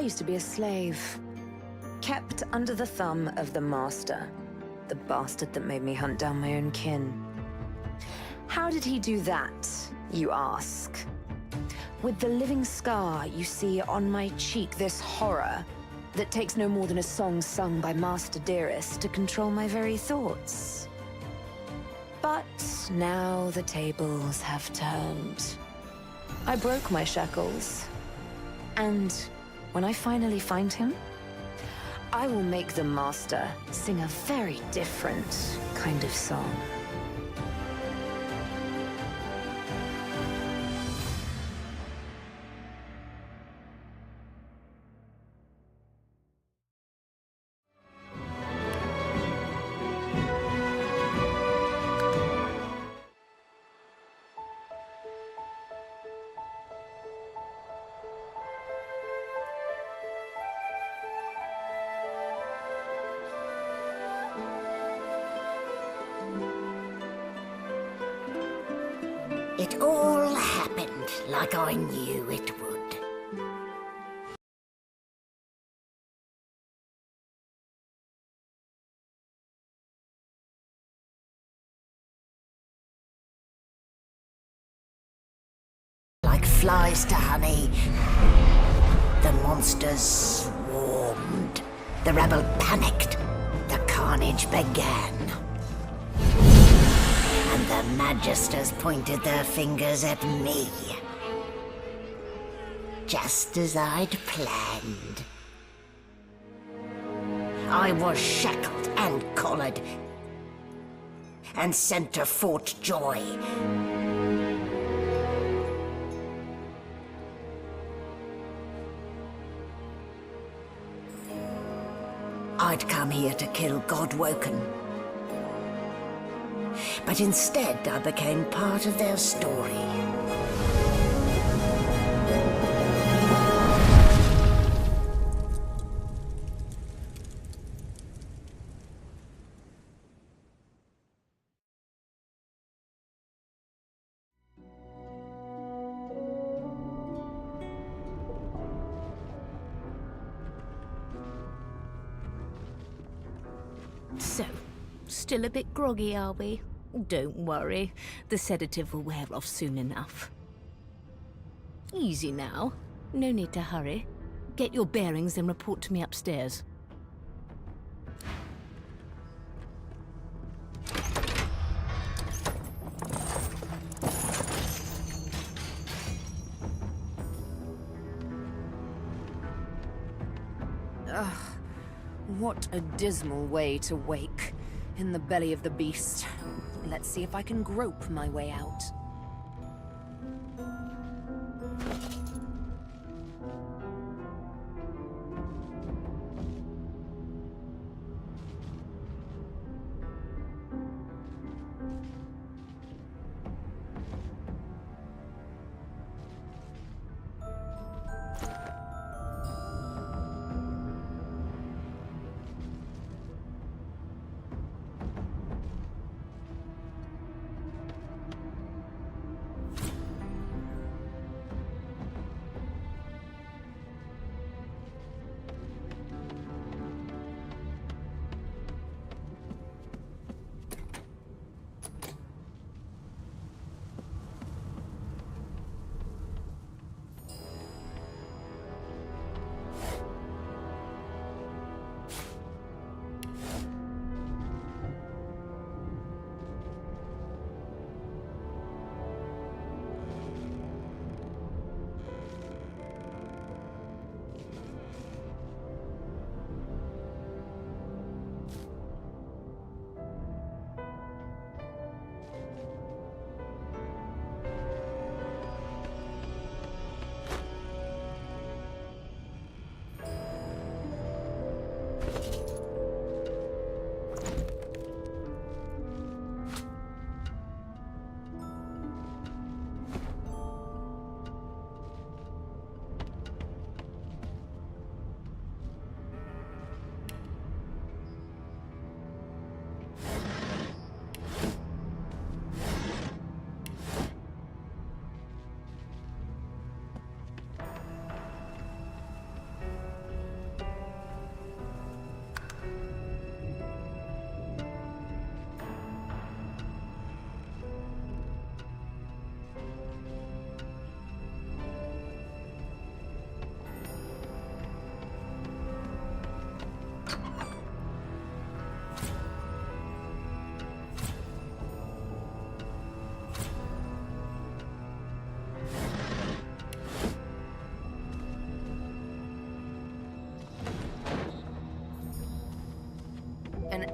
used to be a slave, kept under the thumb of the master, the bastard that made me hunt down my own kin. How did he do that, you ask? With the living scar you see on my cheek, this horror that takes no more than a song sung by Master Dearest to control my very thoughts. But now the tables have turned. I broke my shackles, and when I finally find him, I will make the Master sing a very different kind of song. It all happened like I knew it would. Like flies to honey, the monsters swarmed. The rebel panicked. The carnage began. And the Magisters pointed their fingers at me. Just as I'd planned. I was shackled and collared, and sent to Fort Joy. I'd come here to kill Godwoken. But instead, I became part of their story. So, still a bit groggy, are we? Don't worry, the sedative will wear off soon enough. Easy now. No need to hurry. Get your bearings and report to me upstairs. Ugh, what a dismal way to wake. In the belly of the beast. Let's see if I can grope my way out.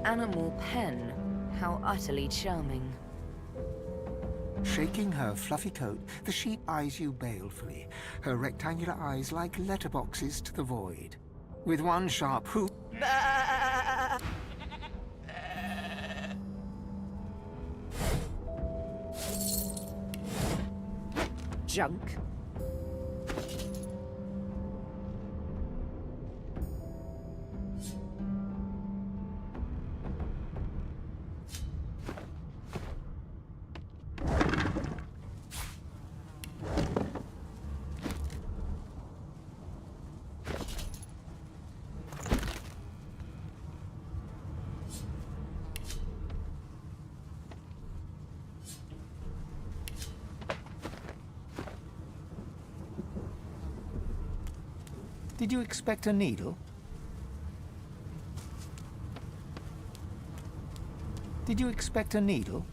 animal pen. How utterly charming. Shaking her fluffy coat, the sheep eyes you balefully, her rectangular eyes like letterboxes to the void. With one sharp hoop... Junk. Did you expect a needle? Did you expect a needle?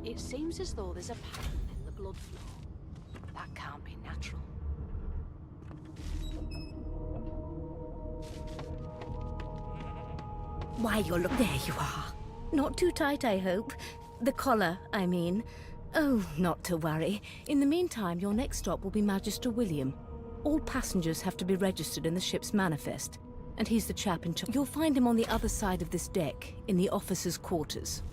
It seems as though there's a pattern in the blood flow. That can't be natural. Why, there you are. Not too tight, I hope. The collar, I mean. Oh, not to worry. In the meantime, your next stop will be Magister William. All passengers have to be registered in the ship's manifest, and he's the chap in charge. You'll find him on the other side of this deck, in the officers' quarters.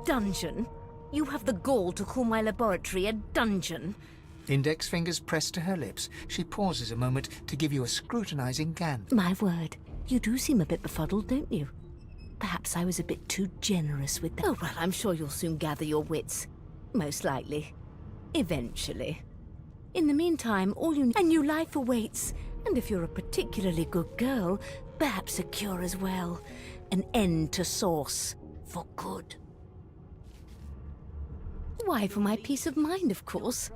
Dungeon? You have the gall to call my laboratory a dungeon? Index fingers pressed to her lips, she pauses a moment to give you a scrutinizing glance. My word, you do seem a bit befuddled, don't you? Perhaps I was a bit too generous with that. Oh, well, I'm sure you'll soon gather your wits. Most likely. Eventually. In the meantime, a new life awaits. And if you're a particularly good girl, perhaps a cure as well. An end to Source. For good. Why, for my peace of mind, of course.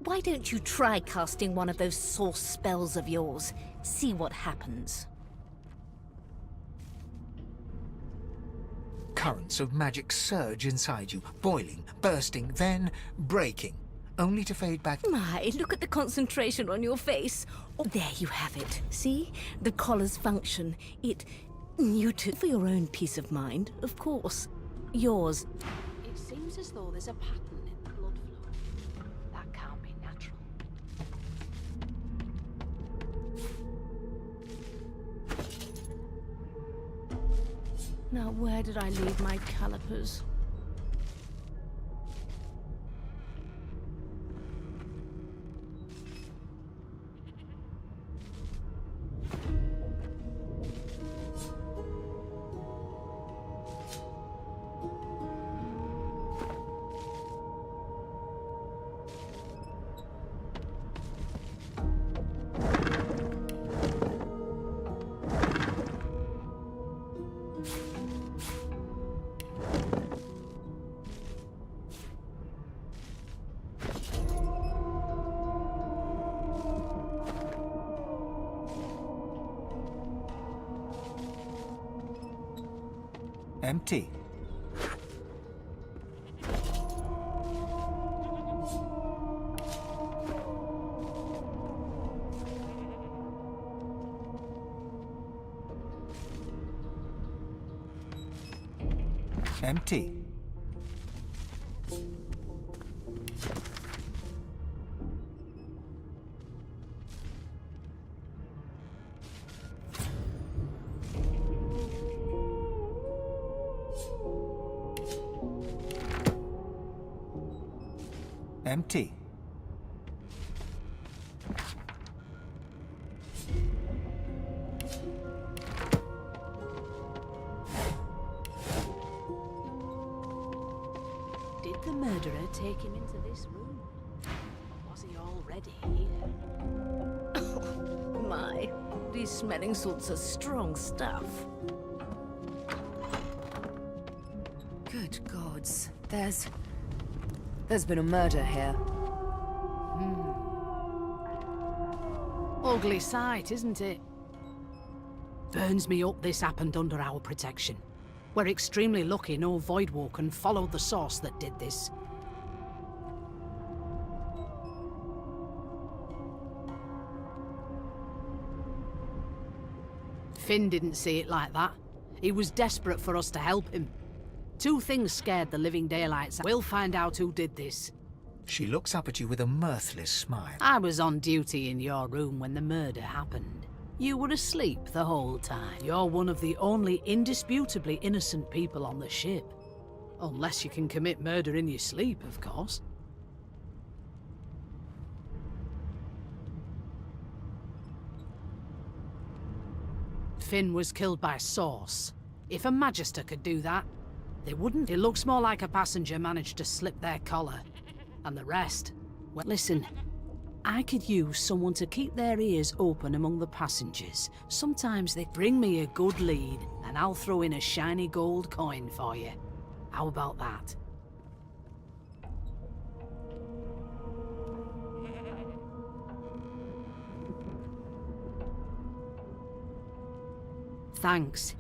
Why don't you try casting one of those Source spells of yours? See what happens. Currents of magic surge inside you, boiling, bursting, then breaking, only to fade back. My, look at the concentration on your face. Oh, there you have it. See? The collar's function. For your own peace of mind, of course. Yours. It seems as though there's a pattern in the blood flow. That can't be natural. Now, where did I leave my calipers? Empty. Empty. Empty. Did the murderer take him into this room? Or was he already here? My, these smelling salts are strong stuff. Good gods. There's been a murder here. Ugly sight, isn't it? Burns me up this happened under our protection. We're extremely lucky no Voidwalker followed the source that did this. Finn didn't see it like that. He was desperate for us to help him. Two things scared the living daylights. We'll find out who did this. She looks up at you with a mirthless smile. I was on duty in your room when the murder happened. You were asleep the whole time. You're one of the only indisputably innocent people on the ship. Unless you can commit murder in your sleep, of course. Finn was killed by Source. If a Magister could do that, they wouldn't. It looks more like a passenger managed to slip their collar. And the rest, well, listen. I could use someone to keep their ears open among the passengers. Sometimes they bring me a good lead, and I'll throw in a shiny gold coin for you. How about that? Thanks.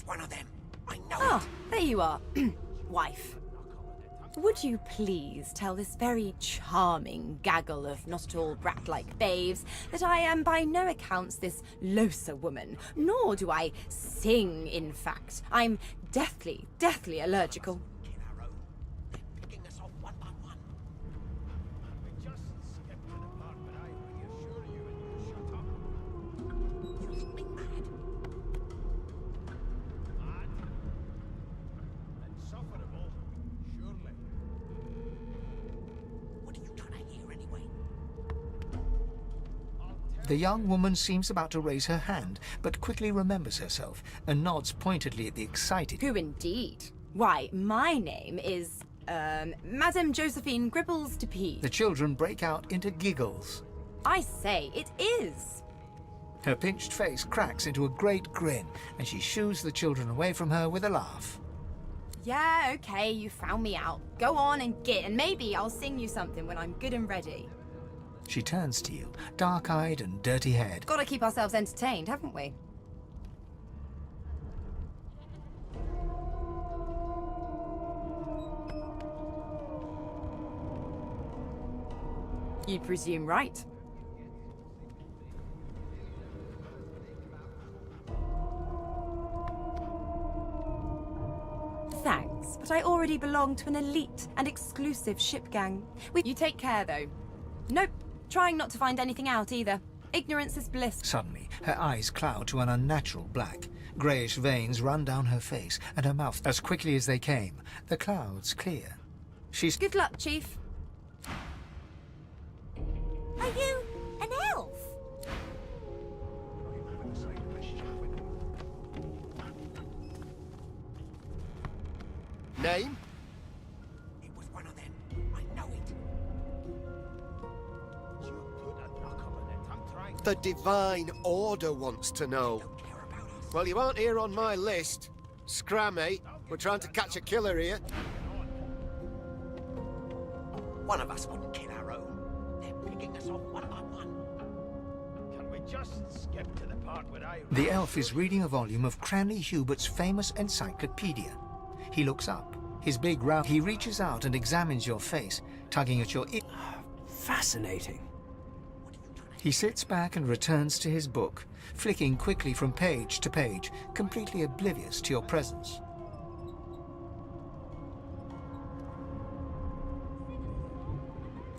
One of them. I know Ah, there you are, wife. Would you please tell this very charming gaggle of not at all brat-like babes that I am by no accounts this Losa woman, nor do I sing, in fact. I'm deathly, deathly allergical. kill our own. They're picking us off one by one. We just skipped to the part where I reassure you and you shut up. You think me mad? Mad? Insufferable, surely. What are you trying to hear anyway? The young woman seems about to raise her hand, but quickly remembers herself and nods pointedly at the excited. Who indeed? Why, my name is, Madame Josephine Gribbles de P. The children break out into giggles. I say, it is. Her pinched face cracks into a great grin, and she shoos the children away from her with a laugh. Yeah, okay, you found me out. Go on and git, and maybe I'll sing you something when I'm good and ready. She turns to you, dark-eyed and dirty-haired. Gotta keep ourselves entertained, haven't we? You presume right. Thanks, but I already belong to an elite and exclusive ship gang. You take care, though. Nope, trying not to find anything out either. Ignorance is bliss. Suddenly, her eyes cloud to an unnatural black. Greyish veins run down her face, and her mouth as quickly as they came. The clouds clear. She's... Good luck, Chief. Are you an elf? Name? It was one of them. I know it. You put a knuckle in it. I'm trying to... The Divine Order wants to know. Don't care about us. Well, you aren't here on my list. Scram, mate. We're trying to catch a killer here. One of us wouldn't kill our own. They're picking us off one by one. Can we just skip to the part where I... The elf is reading a volume of Cranley Hubert's famous encyclopedia. He looks up. His big round... He reaches out and examines your face, tugging at your ear. Fascinating. He sits back and returns to his book, flicking quickly from page to page, completely oblivious to your presence.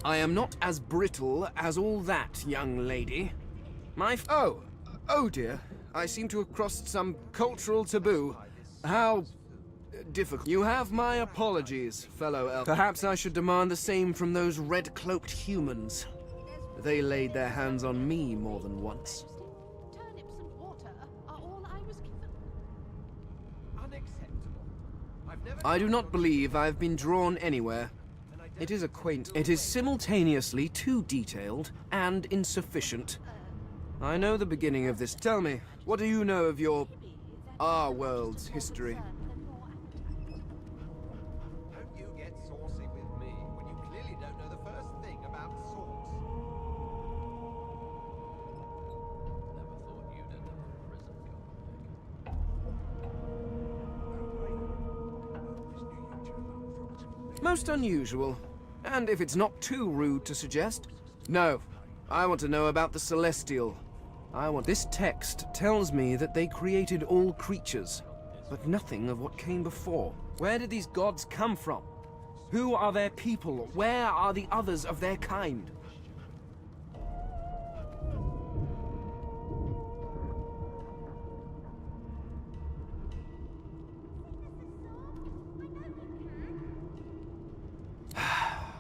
I am not as brittle as all that, young lady. Oh dear. I seem to have crossed some cultural taboo. How difficult. You have my apologies, fellow elf. Perhaps I should demand the same from those red-cloaked humans. They laid their hands on me more than once. Turnips and water are all I was given. Unacceptable. I've never... I do not believe I've been drawn anywhere. It is a quaint... It is simultaneously too detailed and insufficient. I know the beginning of this. Tell me, what do you know of our world's history? Don't you get saucy with me when you clearly don't know the first thing about sauce. Never thought you'd end up in prison, Most unusual. And if it's not too rude to suggest... No. I want to know about the Celestial. This text tells me that they created all creatures, but nothing of what came before. Where did these gods come from? Who are their people? Where are the others of their kind?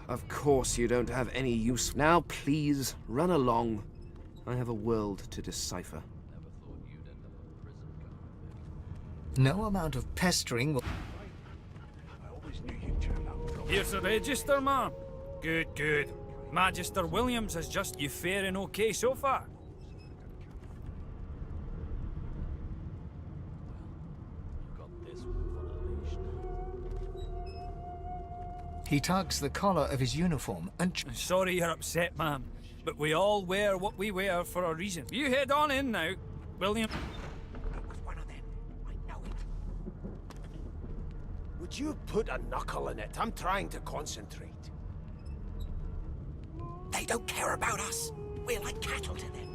Of course you don't have any use. Now please, run along. I have a world to decipher. No amount of pestering will... Here's the register, ma'am. Good, good. Magister Williams has just you fair and okay so far. He tugs the collar of his uniform and... Sorry you're upset, ma'am, but we all wear what we wear for a reason. You head on in now, William. It was one of them. I know it. Would you put a knuckle in it? I'm trying to concentrate. They don't care about us. We're like cattle to them.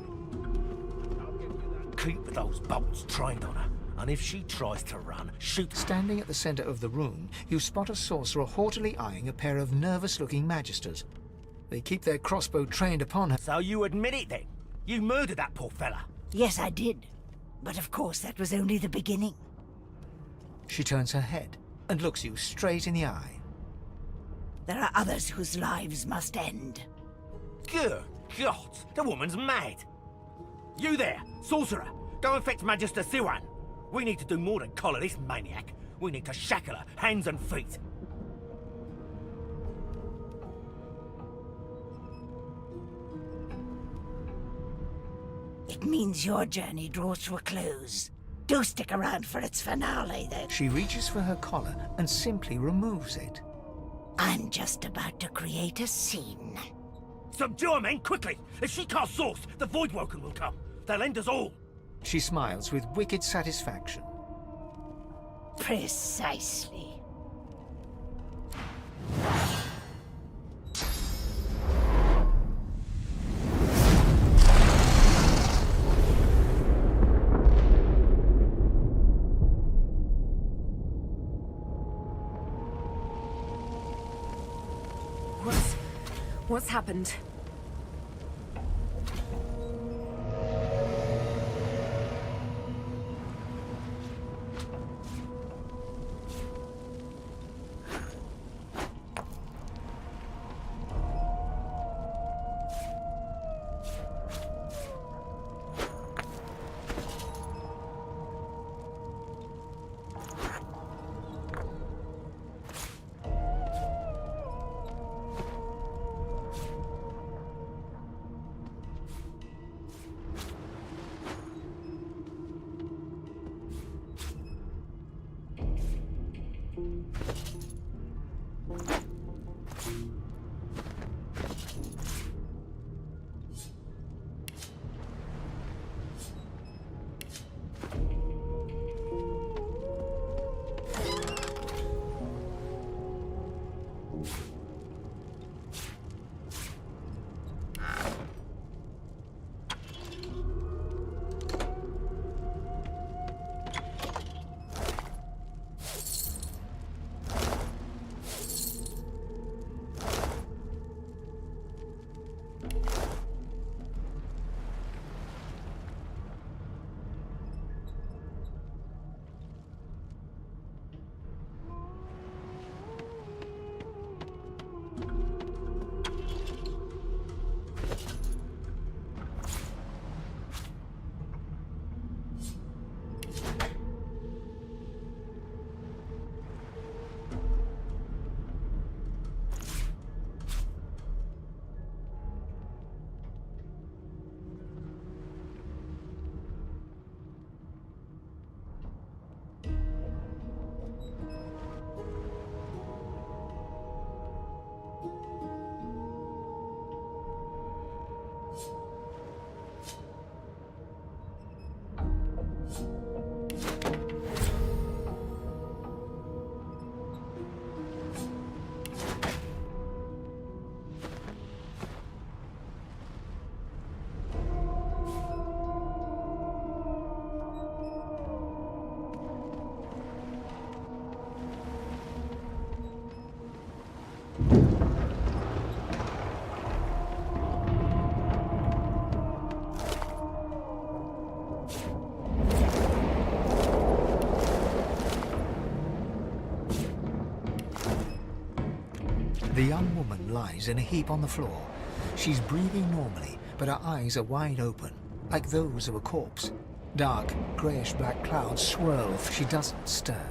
Keep those bolts trained on her, and if she tries to run, shoot. Standing at the center of the room, you spot a sorcerer haughtily eyeing a pair of nervous-looking magisters. They keep their crossbow trained upon her. So you admit it then? You murdered that poor fella? Yes, I did. But of course, that was only the beginning. She turns her head and looks you straight in the eye. There are others whose lives must end. Good God, the woman's mad. You there, sorcerer, go and fetch Magister Siwan. We need to do more than collar this maniac. We need to shackle her, hands and feet. It means your journey draws to a close. Do stick around for its finale, though. She reaches for her collar and simply removes it. I'm just about to create a scene. Subdue her, men, quickly! If she casts source, the Voidwoken will come. They'll end us all. She smiles with wicked satisfaction. Precisely. What's happened? The young woman lies in a heap on the floor. She's breathing normally, but her eyes are wide open, like those of a corpse. Dark, greyish-black clouds swirl. She doesn't stir.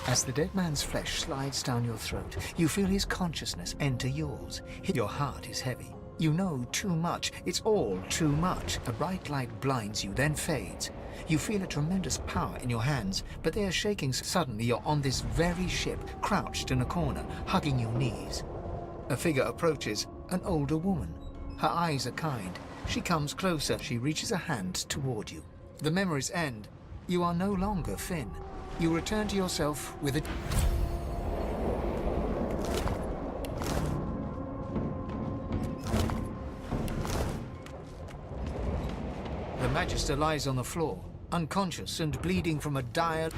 As the dead man's flesh slides down your throat, you feel his consciousness enter yours. Your heart is heavy. You know too much. It's all too much. A bright light blinds you, then fades. You feel a tremendous power in your hands, but they are shaking. Suddenly you're on this very ship, crouched in a corner, hugging your knees. A figure approaches, an older woman. Her eyes are kind. She comes closer. She reaches a hand toward you. The memories end. You are no longer Finn. You return to yourself with a... The Magister lies on the floor, unconscious and bleeding from a dire...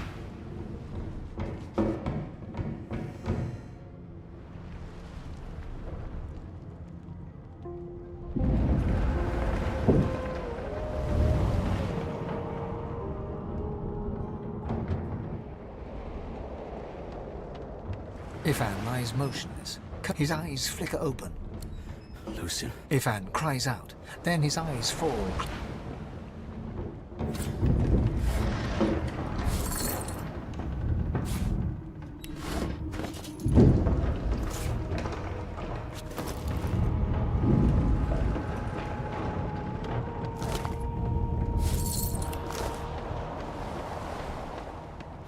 Ifan lies motionless. His eyes flicker open. Lucien? Ifan cries out. Then his eyes fall.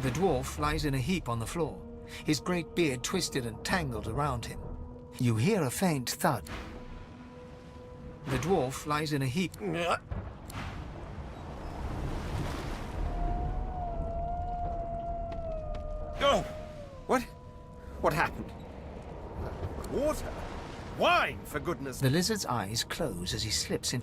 The dwarf lies in a heap on the floor, his great beard twisted and tangled around him. You hear a faint thud. The dwarf lies in a heap. Oh! What happened? Water? Wine, for goodness... The lizard's eyes close as he slips in.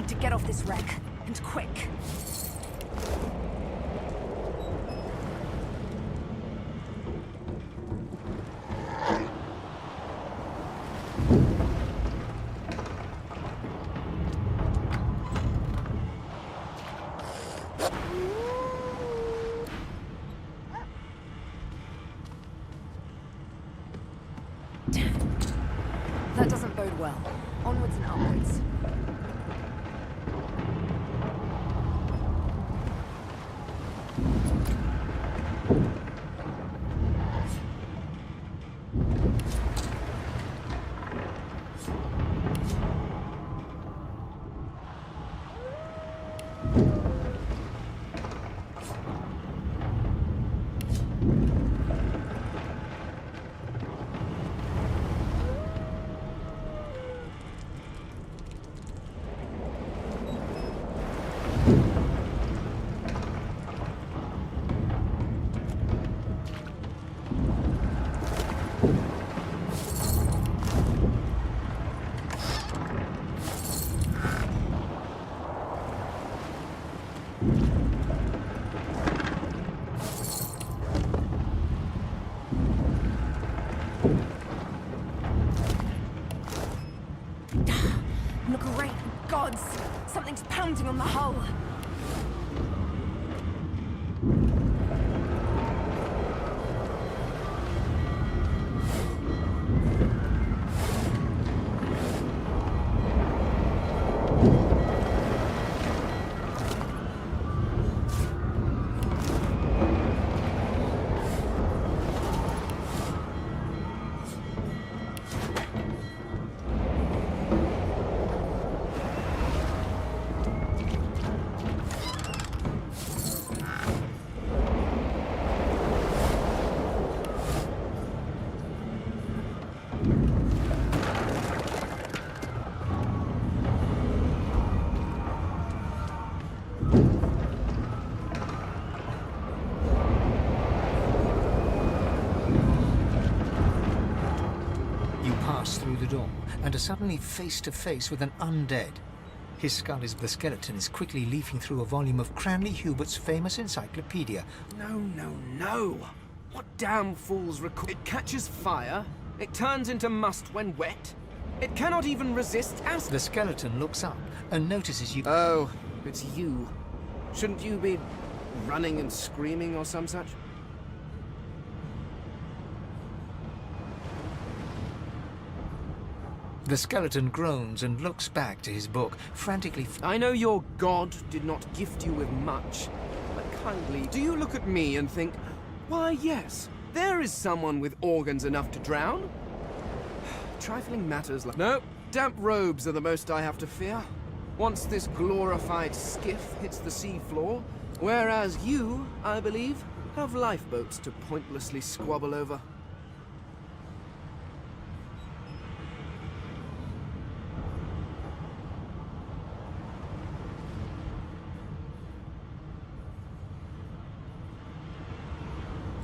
need to get off this wreck, and quick. That doesn't bode well. Onwards and upwards. Great gods! Something's pounding on the hull! Through the door and are suddenly face to face with an undead. His skull is the skeleton is quickly leafing through a volume of Cranley Hubert's famous encyclopedia. No. What damn fools record? It catches fire. It turns into must when wet. It cannot even resist acid. The skeleton looks up and notices you. Oh, it's you. Shouldn't you be running and screaming or some such? The skeleton groans and looks back to his book, frantically. I know your god did not gift you with much, but kindly, do you look at me and think, why yes, there is someone with organs enough to drown? Trifling matters like... No, damp robes are the most I have to fear. Once this glorified skiff hits the seafloor, whereas you, I believe, have lifeboats to pointlessly squabble over.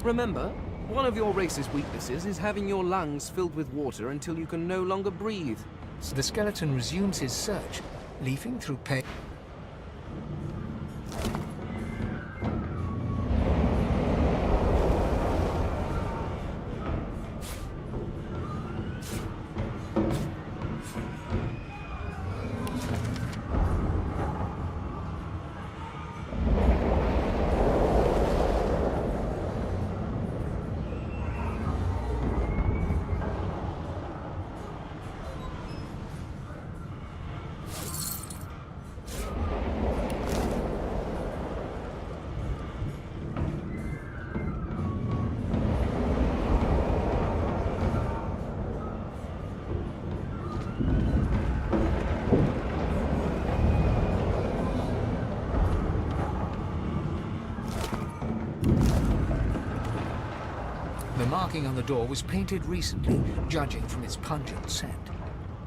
Remember, one of your race's weaknesses is having your lungs filled with water until you can no longer breathe. So the skeleton resumes his search, leafing through pale... The marking on the door was painted recently, judging from its pungent scent.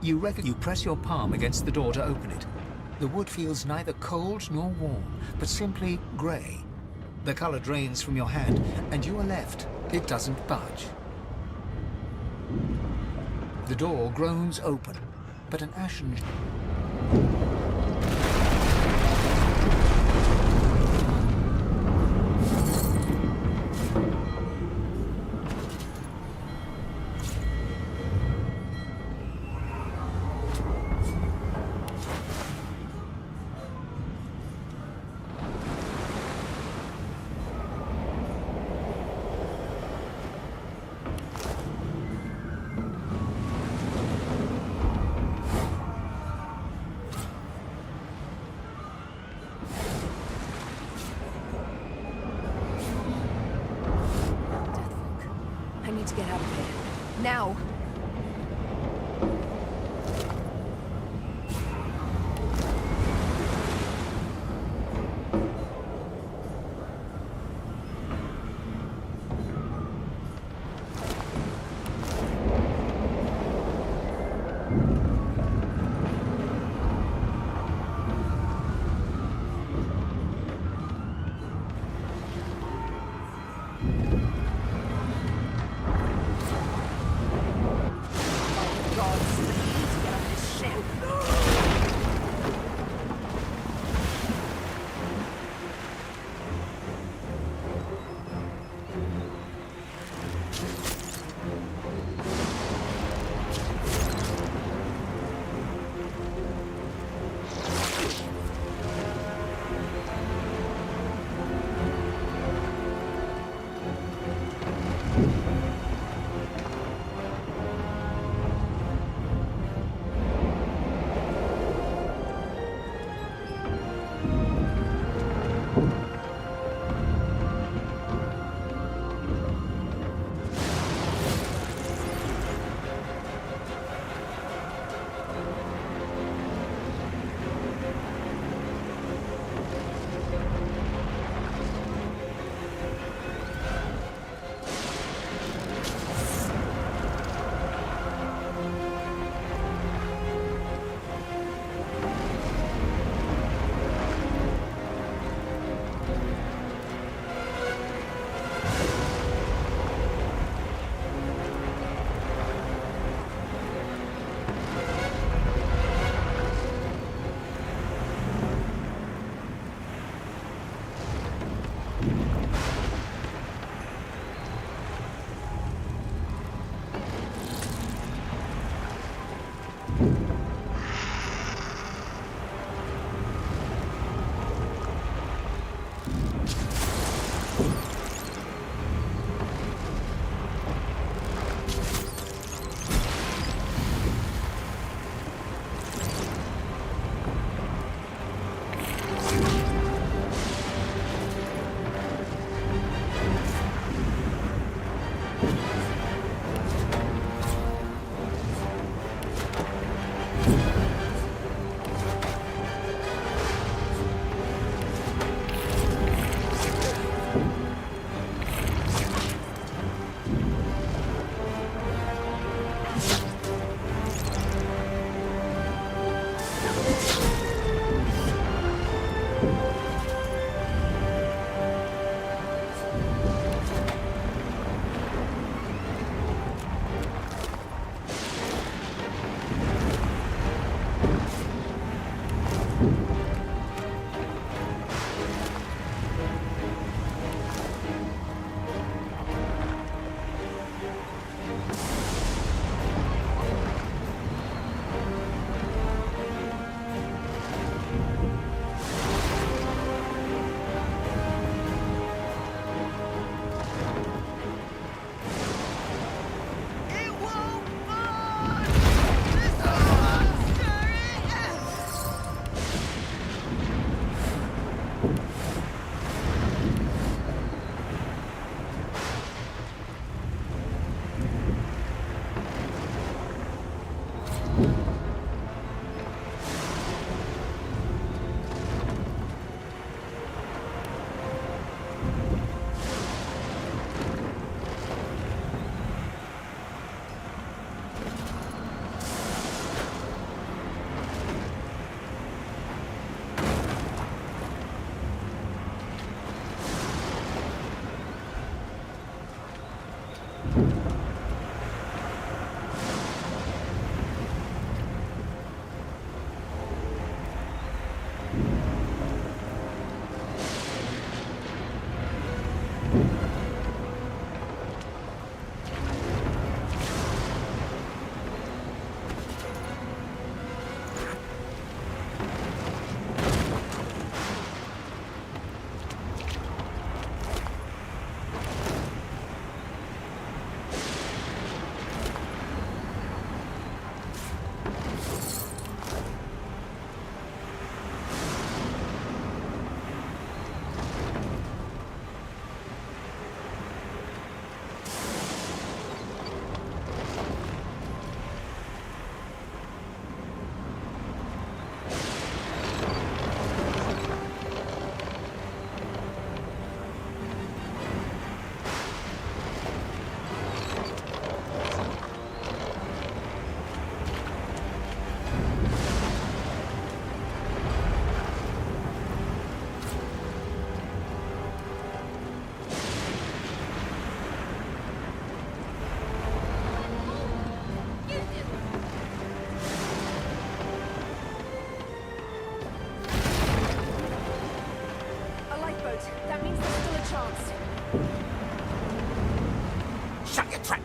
You press your palm against the door to open it. The wood feels neither cold nor warm, but simply grey. The color drains from your hand, and you are left. It doesn't budge. The door groans open, but an ashen... need to get out of here. Now!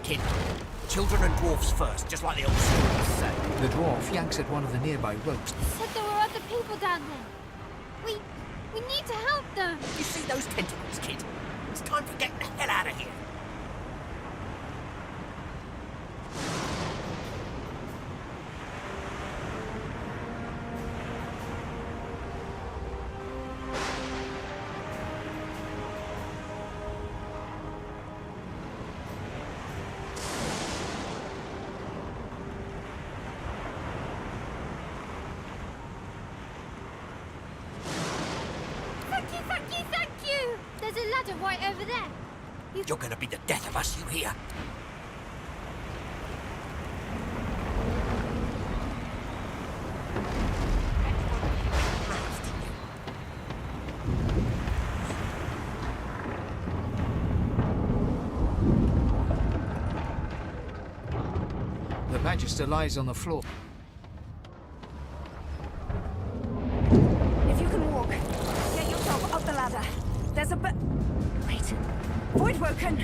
kid. Children and dwarfs first, just like the old stories say. The dwarf yanks at one of the nearby ropes. Said there were other people down there. We need to help them. You see those tentacles, kid? It's time to get the hell out of here. Thank you! There's a ladder right over there. You're gonna be the death of us, you hear? The Magister lies on the floor. If you can walk, get yourself up the ladder. There's a Wait. Voidwoken!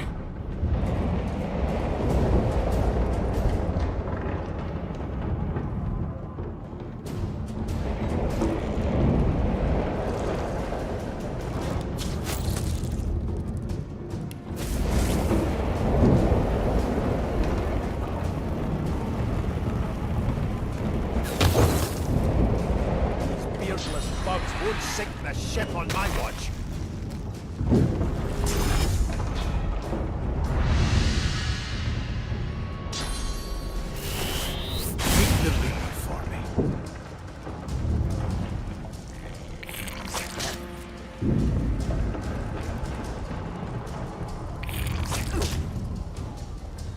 Beardless bugs won't sink the ship on my watch. Take the lead for me.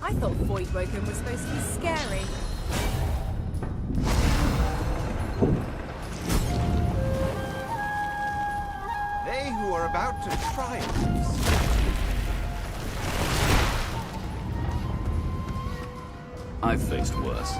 I thought Voidwoken was supposed to be scary. They who are about to triumph. I've faced worse.